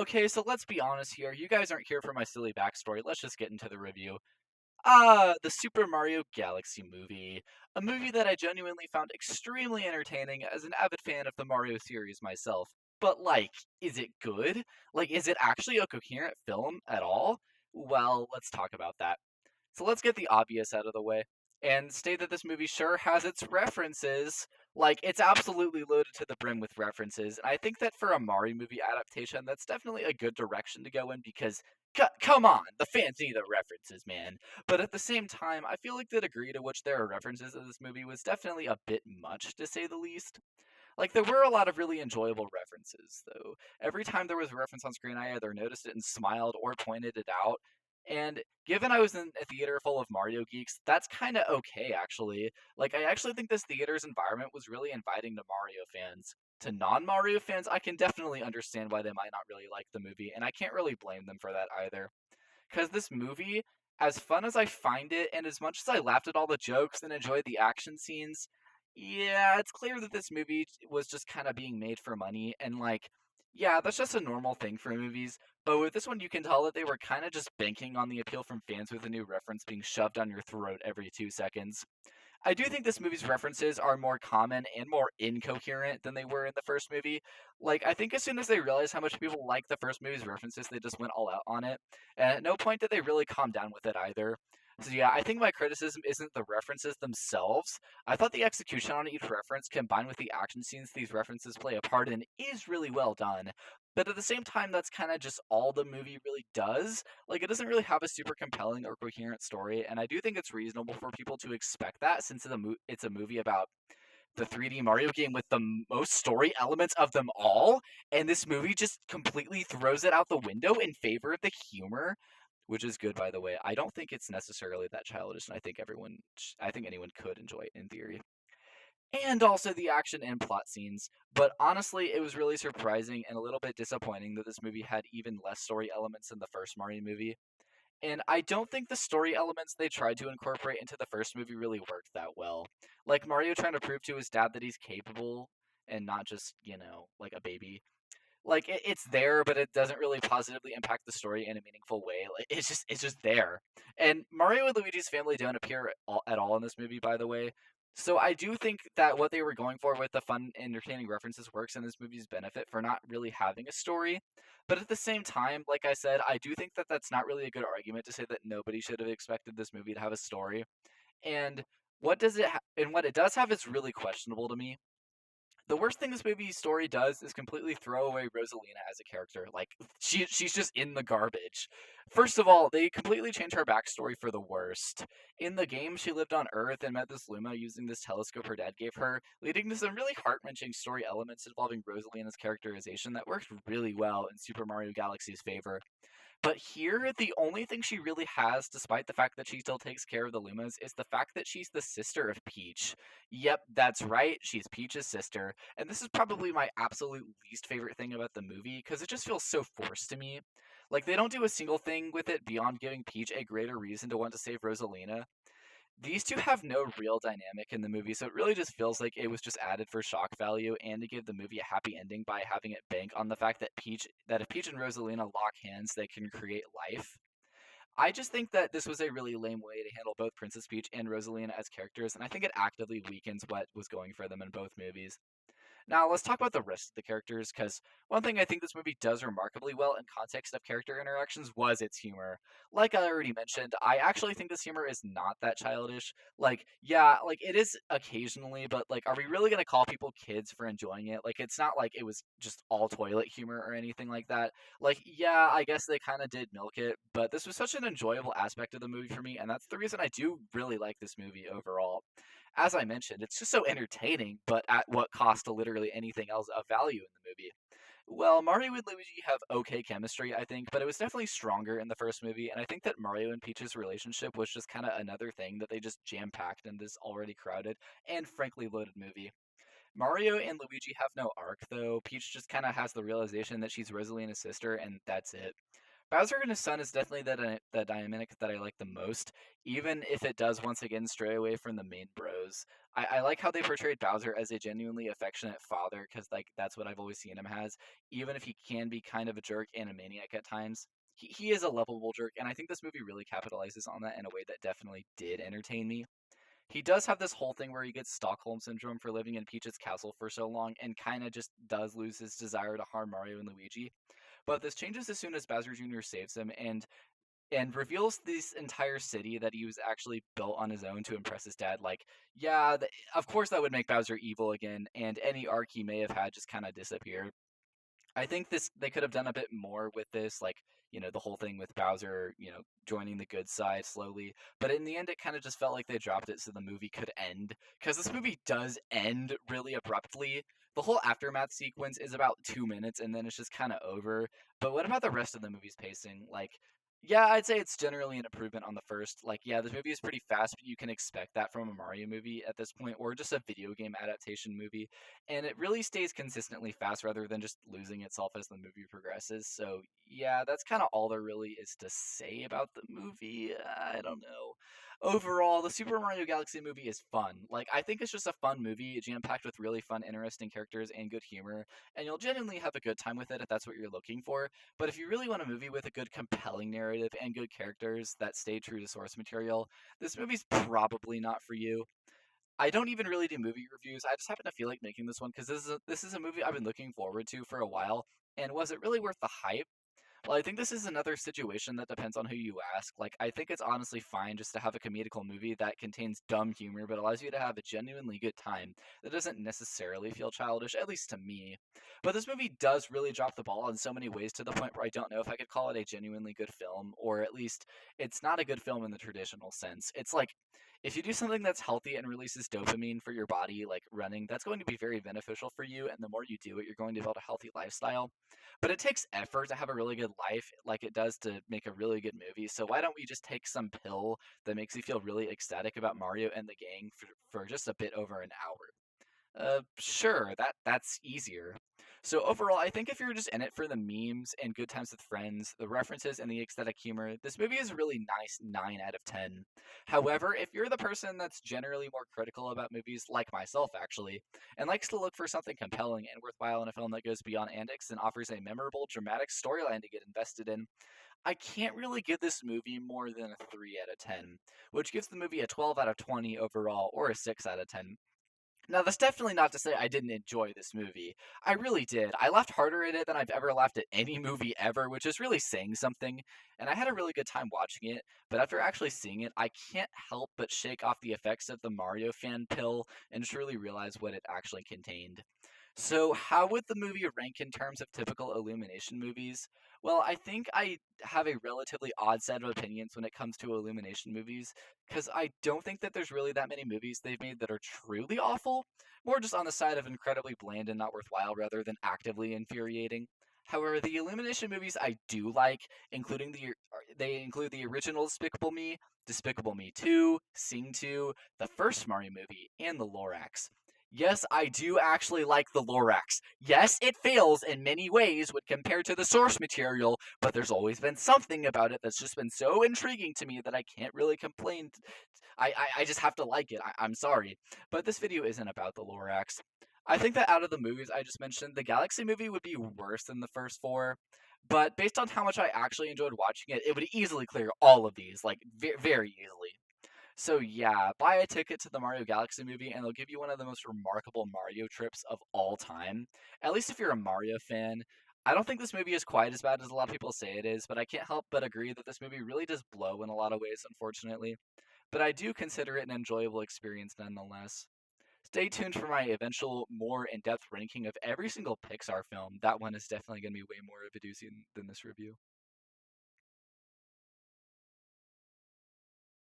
Okay, so let's be honest here. You guys aren't here for my silly backstory. Let's just get into the review. The Super Mario Galaxy movie. A movie that I genuinely found extremely entertaining as an avid fan of the Mario series myself. But, like, is it good? Like, is it actually a coherent film at all? Well, let's talk about that. So let's get the obvious out of the way and state that this movie sure has its references. Like, it's absolutely loaded to the brim with references. And I think that for a Mario movie adaptation, that's definitely a good direction to go in because, come on, the fans need the references, man. But at the same time, I feel like the degree to which there are references in this movie was definitely a bit much, to say the least. Like, there were a lot of really enjoyable references, though. Every time there was a reference on screen, I either noticed it and smiled or pointed it out. And given I was in a theater full of Mario geeks, that's kind of okay, actually. Like, I actually think this theater's environment was really inviting to Mario fans. To non Mario fans, I can definitely understand why they might not really like the movie, and I can't really blame them for that either. Because this movie, as fun as I find it, and as much as I laughed at all the jokes and enjoyed the action scenes, yeah, it's clear that this movie was just kind of being made for money. And, like, yeah, that's just a normal thing for movies. But with this one, you can tell that they were kind of just banking on the appeal from fans with a new reference being shoved down your throat every 2 seconds. I do think this movie's references are more common and more incoherent than they were in the first movie. Like, I think as soon as they realized how much people liked the first movie's references, they just went all out on it. And at no point did they really calm down with it either. So yeah, I think my criticism isn't the references themselves. I thought the execution on each reference combined with the action scenes these references play a part in is really well done. But at the same time, that's kind of just all the movie really does. Like, it doesn't really have a super compelling or coherent story, and I do think it's reasonable for people to expect that since it's a movie about the 3D Mario game with the most story elements of them all, and this movie just completely throws it out the window in favor of the humor, which is good, by the way. I don't think it's necessarily that childish, and I think anyone could enjoy it in theory. And also the action and plot scenes. But honestly, it was really surprising and a little bit disappointing that this movie had even less story elements than the first Mario movie. And I don't think the story elements they tried to incorporate into the first movie really worked that well. Like Mario trying to prove to his dad that he's capable and not just, like a baby. Like it's there, but it doesn't really positively impact the story in a meaningful way. Like it's just there. And Mario and Luigi's family don't appear at all in this movie, by the way. So I do think that what they were going for with the fun, entertaining references works in this movie's benefit for not really having a story. But at the same time, like I said, I do think that that's not really a good argument to say that nobody should have expected this movie to have a story. And what it does have is really questionable to me. The worst thing this movie's story does is completely throw away Rosalina as a character. Like she's just in the garbage. First of all, they completely change her backstory for the worst. In the game, she lived on Earth and met this Luma using this telescope her dad gave her, leading to some really heart-wrenching story elements involving Rosalina's characterization that worked really well in Super Mario Galaxy's favor. But here, the only thing she really has, despite the fact that she still takes care of the Lumas, is the fact that she's the sister of Peach. Yep, that's right, she's Peach's sister. And this is probably my absolute least favorite thing about the movie, because it just feels so forced to me. Like, they don't do a single thing with it beyond giving Peach a greater reason to want to save Rosalina. These two have no real dynamic in the movie, so it really just feels like it was just added for shock value and to give the movie a happy ending by having it bank on the fact that if Peach and Rosalina lock hands, they can create life. I just think that this was a really lame way to handle both Princess Peach and Rosalina as characters, and I think it actively weakens what was going for them in both movies. Now, let's talk about the rest of the characters, because one thing I think this movie does remarkably well in context of character interactions was its humor. Like I already mentioned, I actually think this humor is not that childish. Like, yeah, like it is occasionally, but like, are we really going to call people kids for enjoying it? Like, it's not like it was just all toilet humor or anything like that. Like, yeah, I guess they kind of did milk it, but this was such an enjoyable aspect of the movie for me, and that's the reason I do really like this movie overall. As I mentioned, it's just so entertaining, but at what cost to literally anything else of value in the movie? Well, Mario and Luigi have okay chemistry, I think, but it was definitely stronger in the first movie, and I think that Mario and Peach's relationship was just kind of another thing that they just jam packed in this already crowded and frankly loaded movie. Mario and Luigi have no arc, though. Peach just kind of has the realization that she's Rosalina's sister, and that's it. Bowser and his son is definitely the dynamic that I like the most, even if it does once again stray away from the main bros. I like how they portrayed Bowser as a genuinely affectionate father, because like that's what I've always seen him as. Even if he can be kind of a jerk and a maniac at times, he is a lovable jerk, and I think this movie really capitalizes on that in a way that definitely did entertain me. He does have this whole thing where he gets Stockholm syndrome for living in Peach's castle for so long and kind of just does lose his desire to harm Mario and Luigi. But this changes as soon as Bowser Jr. saves him and reveals this entire city that he was actually built on his own to impress his dad. Like, yeah, of course that would make Bowser evil again, and any arc he may have had just kind of disappear. I think this they could have done a bit more with this, like the whole thing with Bowser, joining the good side slowly. But in the end, it kind of just felt like they dropped it so the movie could end, because this movie does end really abruptly. The whole aftermath sequence is about 2 minutes, and then it's just kind of over. But what about the rest of the movie's pacing? Like, yeah, I'd say it's generally an improvement on the first. Like, yeah, this movie is pretty fast, but you can expect that from a Mario movie at this point, or just a video game adaptation movie, and it really stays consistently fast rather than just losing itself as the movie progresses. So yeah, that's kind of all there really is to say about the movie. I don't know. Overall, the Super Mario Galaxy movie is fun. Like, I think it's just a fun movie, jam-packed with really fun, interesting characters and good humor, and you'll genuinely have a good time with it if that's what you're looking for. But if you really want a movie with a good, compelling narrative and good characters that stay true to source material, this movie's probably not for you. I don't even really do movie reviews. I just happen to feel like making this one because this is a movie I've been looking forward to for a while. And was it really worth the hype? Well, I think this is another situation that depends on who you ask. Like, I think it's honestly fine just to have a comedical movie that contains dumb humor but allows you to have a genuinely good time that doesn't necessarily feel childish, at least to me. But this movie does really drop the ball in so many ways to the point where I don't know if I could call it a genuinely good film, or at least it's not a good film in the traditional sense. It's like if you do something that's healthy and releases dopamine for your body, like running, that's going to be very beneficial for you. And the more you do it, you're going to build a healthy lifestyle. But it takes effort to have a really good life, like it does to make a really good movie. So why don't we just take some pill that makes you feel really ecstatic about Mario and the gang for just a bit over an hour? Sure, that's easier. So overall, I think if you're just in it for the memes and good times with friends, the references and the aesthetic humor, this movie is a really nice 9 out of 10. However, if you're the person that's generally more critical about movies, like myself actually, and likes to look for something compelling and worthwhile in a film that goes beyond antics and offers a memorable, dramatic storyline to get invested in, I can't really give this movie more than a 3 out of 10, which gives the movie a 12 out of 20 overall, or a 6 out of 10. Now, that's definitely not to say I didn't enjoy this movie. I really did. I laughed harder at it than I've ever laughed at any movie ever, which is really saying something. And I had a really good time watching it, but after actually seeing it, I can't help but shake off the effects of the Mario fan pill and truly realize what it actually contained. So, how would the movie rank in terms of typical Illumination movies? Well, I think I have a relatively odd set of opinions when it comes to Illumination movies, because I don't think that there's really that many movies they've made that are truly awful, more just on the side of incredibly bland and not worthwhile rather than actively infuriating. However, the Illumination movies I do like, they include the original Despicable Me 2, Sing 2, the first Mario movie, and the Lorax. Yes, I do actually like the Lorax. Yes, it fails in many ways when compared to the source material, but there's always been something about it that's just been so intriguing to me that I can't really complain. I just have to like it. I'm sorry. But this video isn't about the Lorax. I think that out of the movies I just mentioned, the Galaxy movie would be worse than the first four. But based on how much I actually enjoyed watching it, it would easily clear all of these, like very easily. So yeah, buy a ticket to the Mario Galaxy movie and they'll give you one of the most remarkable Mario trips of all time. At least if you're a Mario fan. I don't think this movie is quite as bad as a lot of people say it is, but I can't help but agree that this movie really does blow in a lot of ways, unfortunately. But I do consider it an enjoyable experience nonetheless. Stay tuned for my eventual, more in depth ranking of every single Pixar film. That one is definitely going to be way more of a doozy than this review.